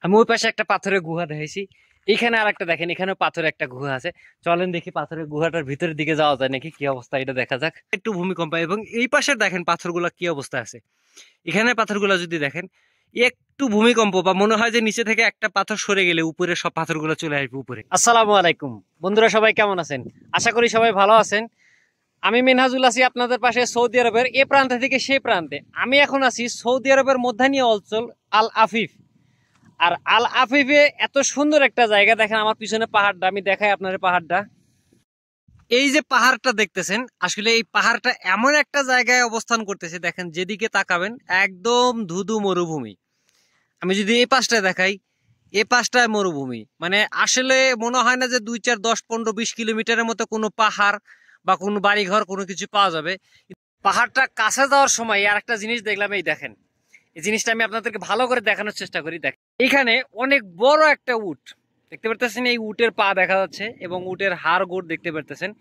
আমি ওই পাশে একটা পাথরের গুহা দেখেছি। এখানে আর একটা দেখেন, এখানে পাথরের একটা গুহা আছে। চলেন দেখি পাথরের গুহাটার ভিতরের দিকে যাওয়া যায় নাকি, কি অবস্থা এটা দেখা যাক। একটু ভূমিকম্প, এবং এই পাশে দেখেন পাথরগুলা কি অবস্থা আছে। এখানে পাথরগুলা যদি দেখেন, একটু ভূমিকম্প বা মনে হয় যে নিচে থেকে একটা পাথর সরে গেলে উপরে সব পাথরগুলো চলে আসবে উপরে। আসসালামু আলাইকুম বন্ধুরা, সবাই কেমন আছেন? আশা করি সবাই ভালো আছেন। আমি মিনহাজুল আছি আপনাদের পাশে সৌদি আরবের এ প্রান্ত থেকে সে প্রান্তে। আমি এখন আছি সৌদি আরবের মধ্যাহ্নীয় অঞ্চল আল আফিফ। আর আল আফিফে এত সুন্দর একটা জায়গা, দেখেন আমার পিছনে পাহাড়টা, আমি দেখাই আপনার পাহাড়টা। এই যে পাহাড়টা দেখতেছেন, আসলে এই পাহাড়টা এমন একটা জায়গায় অবস্থান করতেছে, দেখেন যেদিকে তাকাবেন একদম ধুধু মরুভূমি। আমি যদি এই পাশটা দেখাই, এই পাশটায় মরুভূমি, মানে আসলে মনে হয় না যে 2, 4, 10, 15, 20 কিলোমিটারের মতো কোনো পাহাড় বা কোনো বাড়িঘর কোনো কিছু পাওয়া যাবে। পাহাড়টা কাছে যাওয়ার সময় আর একটা জিনিস দেখলাম, এই দেখেন এই জিনিসটা আমি আপনাদেরকে ভালো করে দেখানোর চেষ্টা করি। দেখেন এখানে অনেক বড় একটা উট দেখতে পারতেছেন, এই উটের পা দেখা যাচ্ছে এবং উটের হাড় গোড় দেখতে পারতেছেন।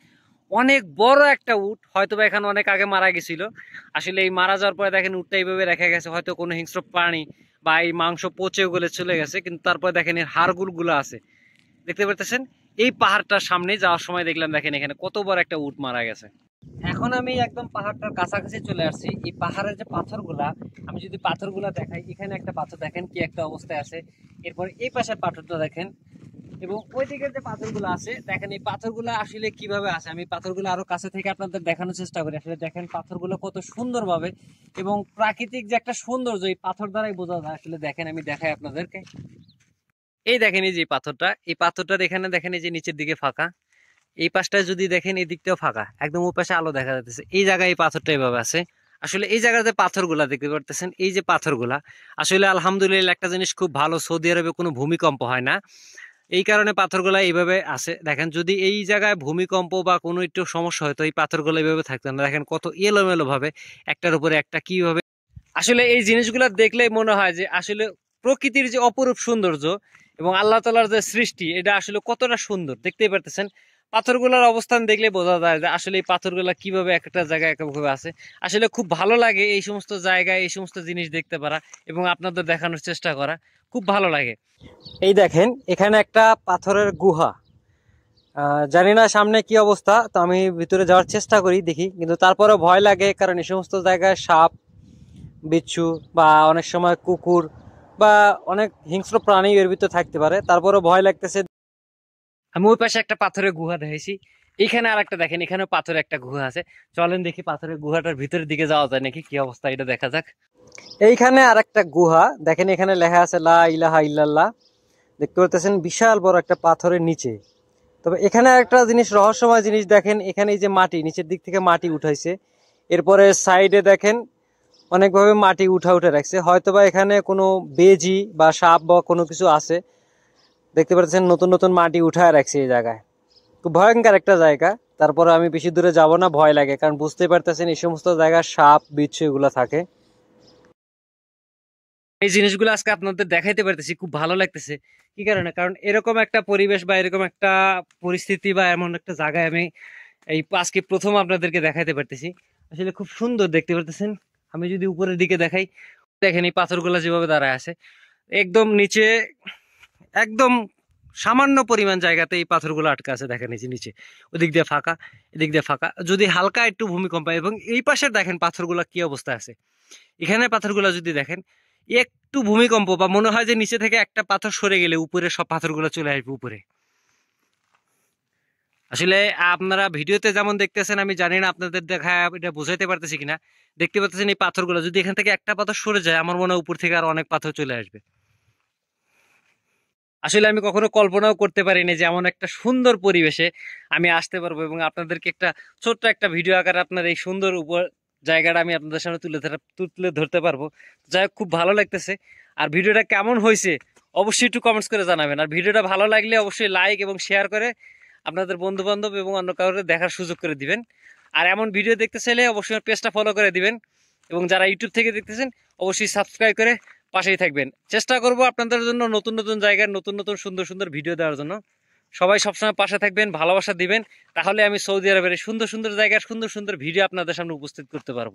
অনেক বড় একটা উট, হয়তো বা এখানে অনেক আগে মারা গেছিল। আসলে এই মারা যাওয়ার পরে দেখেন উটটা এইভাবে রেখে গেছে, হয়তো কোনো হিংস্র প্রাণী বা এই মাংস পচে গলে চলে গেছে, কিন্তু তারপরে দেখেন এর হাড়গুড় গুলো আছে দেখতে পারতেছেন। এই পাহাড়টার সামনে যাওয়ার সময় দেখলাম, দেখেন এখানে কত বড় একটা উট মারা গেছে। এখন আমি একদম পাহাড়টার কাছাকাছি চলে আসছি। এই পাহাড়ের যে পাথরগুলা, আমি যদি পাথরগুলা দেখাই, এখানে একটা পাথর দেখেন কি একটা অবস্থায় আছে। এরপর এই পাশের পাথরটা দেখেন, এবং ওই দিকের যে পাথরগুলো আছে দেখেন, এই পাথরগুলো আসলে কিভাবে আছে আমি পাথরগুলো আরো কাছে থেকে আপনাদের দেখানোর চেষ্টা করি। আসলে দেখেন পাথরগুলো কত সুন্দরভাবে, এবং প্রাকৃতিক যে একটা সৌন্দর্য এই পাথর দ্বারাই বোঝা যায়। আসলে দেখেন আমি দেখাই আপনাদেরকে, এই দেখেন এই যে পাথরটা, এই পাথরটার এখানে দেখেন এই যে নিচের দিকে ফাঁকা, এই পাশটায় যদি দেখেন এই দিকটাও ফাঁকা, একদম ওই পাশে আলো দেখা যাচ্ছে। এই জায়গায় এই পাথরটা এভাবে আছে। আসলে এই জায়গার যে পাথরগুলা দেখতে পারতেছেন, এই যে পাথরগুলা, আসলে আলহামদুলিল্লাহ একটা জিনিস খুব ভালো, সৌদি আরবে কোনো ভূমিকম্প হয় না। এই কারণে পাথরগুলা এইভাবে আছে। দেখেন যদি এই জায়গায় ভূমিকম্প বা কোনো একটু সমস্যা হয়, তো এই পাথরগুলো এইভাবে থাকতো না। দেখেন কত এলোমেলো ভাবে একটার উপরে একটা কিভাবে। আসলে এই জিনিসগুলা দেখলেই মনে হয় যে আসলে প্রকৃতির যে অপরূপ সৌন্দর্য এবং আল্লাহ তাআলার যে সৃষ্টি, এটা আসলে কতটা সুন্দর দেখতেই পারতেছেন। পাথরগুলোর অবস্থান দেখলে বোঝা যায় যে আসলে এই পাথরগুলা কিভাবে একটা জায়গায় একভাবে আছে। আসলে খুব ভালো লাগে এই সমস্ত জায়গায় এই সমস্ত জিনিস দেখতে পারা এবং আপনাদের দেখানোর চেষ্টা করা, খুব ভালো লাগে। এই দেখেন এখানে একটা পাথরের গুহা, জানি না সামনে কি অবস্থা, তো আমি ভিতরে যাওয়ার চেষ্টা করি দেখি, কিন্তু তারপরে ভয় লাগে, কারণ এই সমস্ত জায়গায় সাপ, বিচ্ছু বা অনেক সময় কুকুর বা অনেক হিংস্র প্রাণী এর ভিতরে থাকতে পারে, তারপরে ভয় লাগতেছে। আমি ওই পাশে একটা পাথরের গুহা দেখেছি। এখানে আর একটা দেখেন, এখানে পাথরের একটা গুহা আছে। চলেন দেখি পাথরের গুহাটার ভিতরের দিকে যাওয়া যায় নাকি, কি অবস্থা এটা দেখা যাক। এইখানে আর একটা গুহা দেখেন, এখানে লেখা আছে লা ইলাহা ইল্লাল্লাহ। দেখতে পাচ্ছেন বিশাল বড় একটা পাথরের নিচে। তবে এখানে একটা জিনিস, রহস্যময় জিনিস দেখেন, এখানে এই যে মাটি নিচের দিক থেকে মাটি উঠাইছে, এরপরে সাইডে দেখেন অনেকভাবে মাটি উঠা উঠে রাখছে, হয়তোবা এখানে কোনো বেজি বা সাপ বা কোনো কিছু আছে। দেখতে পাচ্ছেন নতুন নতুন মাটি উঠায় রাখছে এই জায়গায়। খুব ভয়ঙ্কর একটা জায়গা। তারপরে আমি বেশি দূরে যাব না, ভয় লাগে, কারণ বুঝতে পারতেছেন এই সমস্ত জায়গায় সাপ বিচ্ছু এগুলো থাকে। এই জিনিসগুলো আজকে আপনাদের দেখাইতে পারতেছি, খুব ভালো লাগতেছে। কি কারণে? কারণ এরকম একটা পরিবেশ বা এরকম একটা পরিস্থিতি বা এমন একটা জায়গায় আমি এই আজকে প্রথম আপনাদেরকে দেখাইতে পারতেছি। আসলে খুব সুন্দর দেখতে পারতেছেন। আমি যদি উপরের দিকে দেখাই, দেখেন এই পাথরগুলো যেভাবে দাঁড়ায় আছে একদম নিচে, একদম সামান্য পরিমাণ জায়গাতে এই পাথরগুলো আটকে আছে। দেখেন এই যে নিচে, ওদিক দিয়ে ফাঁকা, এদিক দিয়ে ফাঁকা, যদি হালকা একটু ভূমিকম্প হয়, এবং এই পাশের দেখেন পাথরগুলো কি অবস্থা আছে। এখানে পাথরগুলো যদি দেখেন, একটু ভূমিকম্প বা মনে হয় যে নিচে থেকে একটা পাথর সরে গেলে উপরে সব পাথরগুলো চলে আসবে উপরে। আসলে আপনারা ভিডিওতে যেমন দেখতেছেন, আমি জানি না আপনাদের দেখা এটা বুঝাইতে পারতেছি কিনা। দেখতে পাচ্ছেন এই পাথরগুলো, যদি এখান থেকে একটা পাথর সরে যায়, আমার মনে হয় উপর থেকে আর অনেক পাথর চলে আসবে। আসলে আমি কখনো কল্পনাও করতে পারিনি যে এমন একটা সুন্দর পরিবেশে আমি আসতে পারবো এবং আপনাদেরকে একটা ছোট্ট একটা ভিডিও আকারে আপনার এই সুন্দর উপর জায়গাটা আমি আপনাদের সামনে তুলে ধরতে পারবো। যাই হোক, খুব ভালো লাগতেছে। আর ভিডিওটা কেমন হয়েছে অবশ্যই একটু কমেন্টস করে জানাবেন। আর ভিডিওটা ভালো লাগলে অবশ্যই লাইক এবং শেয়ার করে আপনাদের বন্ধু বান্ধব এবং অন্য কাউকে দেখার সুযোগ করে দিবেন। আর এমন ভিডিও দেখতে চাইলে অবশ্যই পেজটা ফলো করে দিবেন, এবং যারা ইউটিউব থেকে দেখতেছেন অবশ্যই সাবস্ক্রাইব করে পাশেই থাকবেন। চেষ্টা করব আপনাদের জন্য নতুন নতুন জায়গার নতুন নতুন সুন্দর সুন্দর ভিডিও দেওয়ার জন্য। সবাই সবসময় পাশে থাকবেন, ভালোবাসা দিবেন, তাহলে আমি সৌদি আরবের সুন্দর সুন্দর জায়গার সুন্দর সুন্দর ভিডিও আপনাদের সামনে উপস্থিত করতে পারবো।